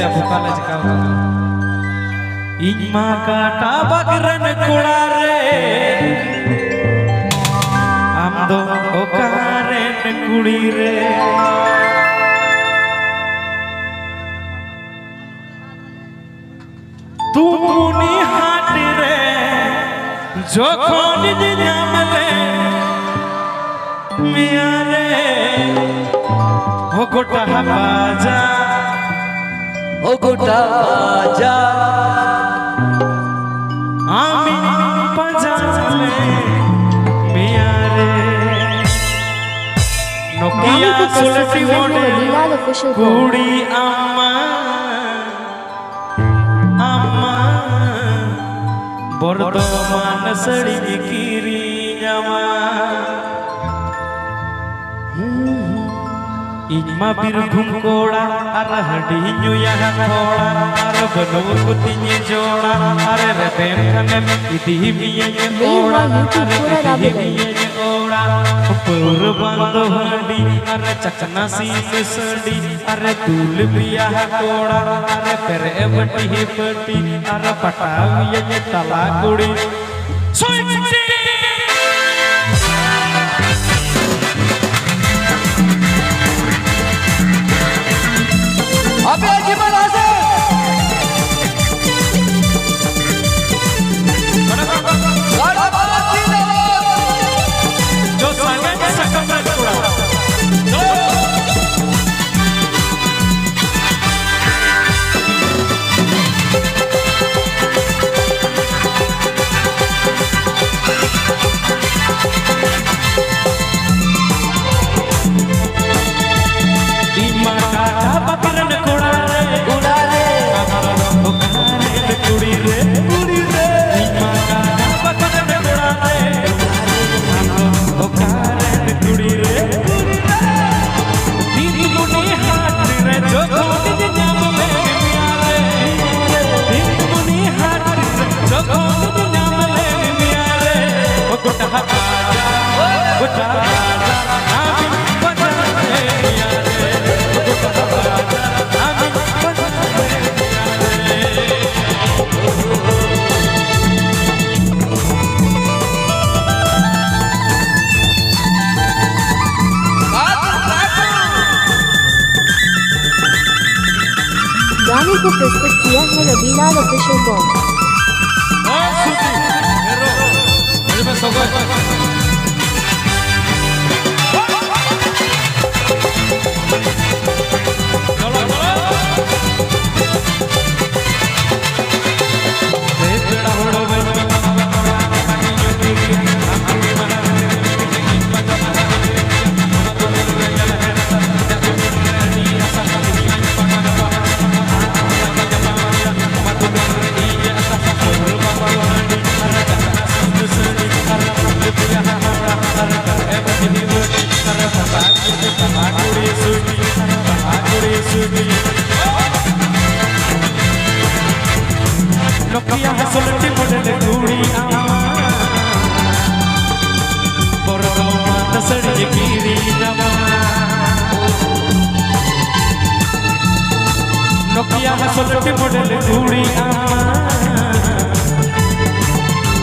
saya buka aja kau. Ima kata bagran kulare, amdo okaren kulire. Tumuni hatire, jokhon nyamle, miare, ogota baja, ogota baja. Ami pajale miare Nokia sulti model kudi amma bordoman sadi kiri nyama Ima birbhum koda arahdi nyuya koda arbano kutinya joda arre pemkhanem idihimiye koda idihimiye koda purbando hadi arre chakna sindi arre dul biya koda arre pere bati arre patawiye tala kudi अबे अजीबल आसे गाड़ा बाबा जिंदाबाद जो संगे सकम रखुड़ा इमा काटा बकरन गाने को प्रस्तुत किया है Rabilal official bomb. Nokia sulti model kudi bordoman sadi kiri nyama Nokia sulti model kudi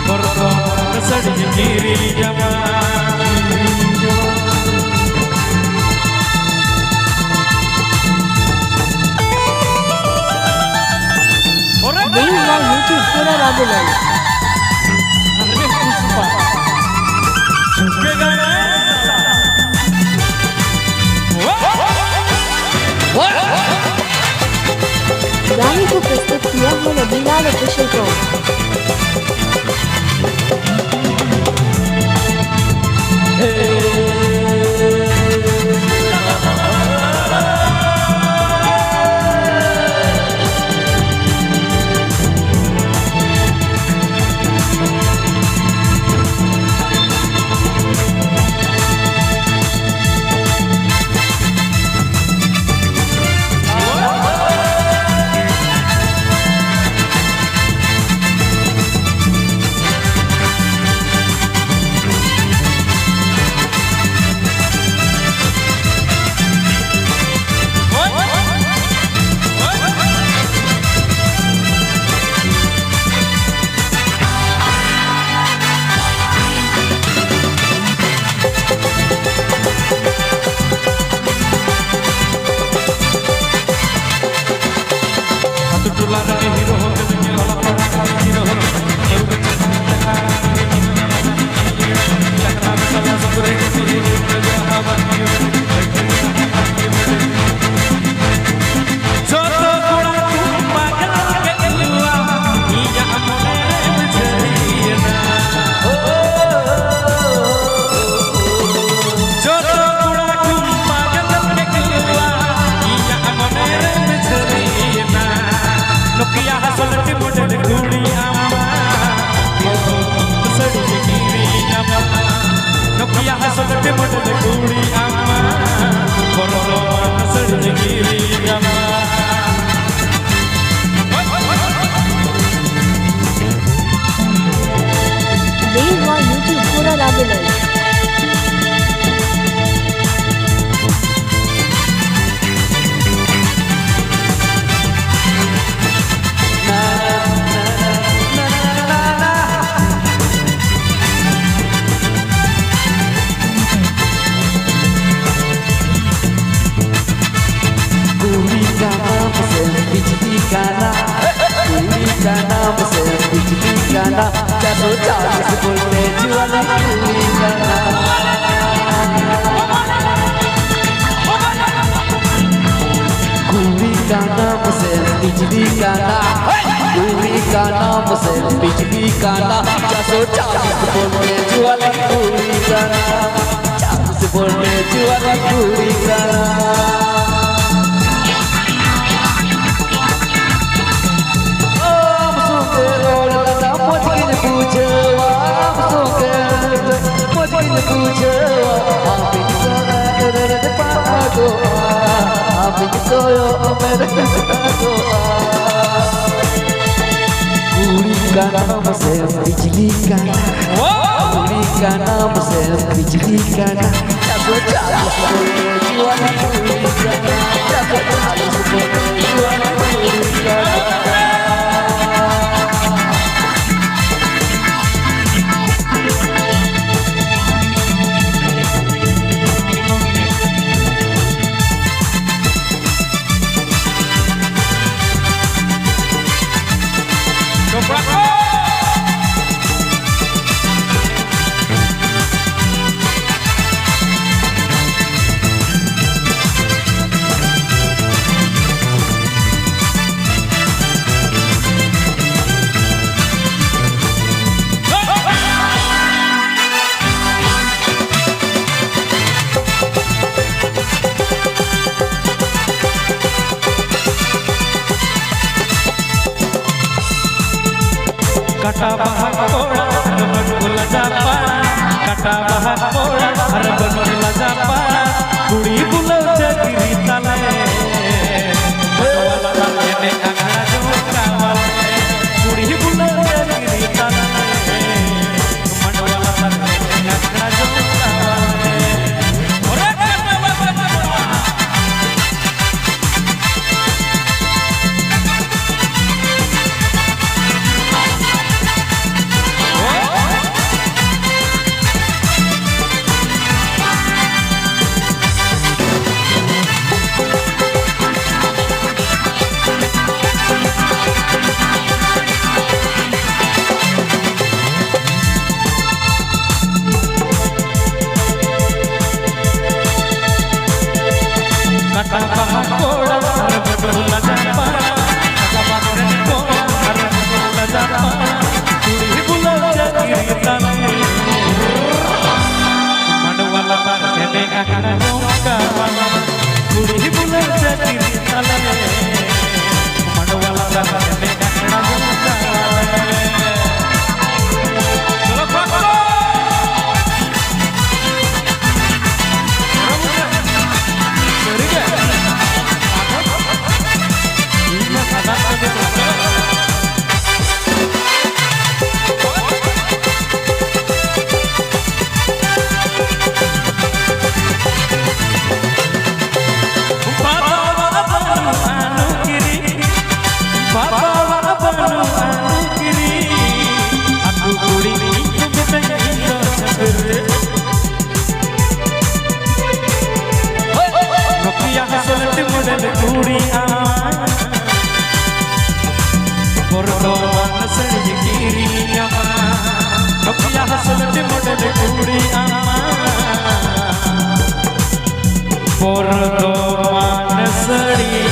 bordoman sadi kiri nyama YouTube पूरा राबुलाल गाने को प्रस्तुत किया है Rabilal official bomb. Tular ni hero hoke ni ola pata hero hoke Chakra sala sukure ki jahavan Joto koda tu pagal ke ilwa iya amone bejrina Joto koda tu pagal ke ilwa iya amone bejrina Nokia hasol ti model kudi amma sadi giri amma Nokia hasol ti model kudi amma kororo sadi giri amma Dewa YouTube pura Rabilal. चालीस voltage वाली पूरी गाना पूरी का नाम से बिजली का नाम पूरी का नाम से बिजली का नाम 440 वोल्टेज वाली पूरी गाना 40 वोल्टेज वाली पूरी गाना पूरी का नाम से बिजली का पूरी का नाम से बिजली का 440 वोल्टेज वाली पूरी का 440 वोल्टेज वाली पूरी का Kata bahak koda harban japa Kata bahak koda harban japa Kudi bulau jagiri tale Manwala ene angana joka wale Kudi bulau jagiri tale Manwala ene angana joka wale Ore kata bahak koda model કુડિયામાં પોરદો માનસડી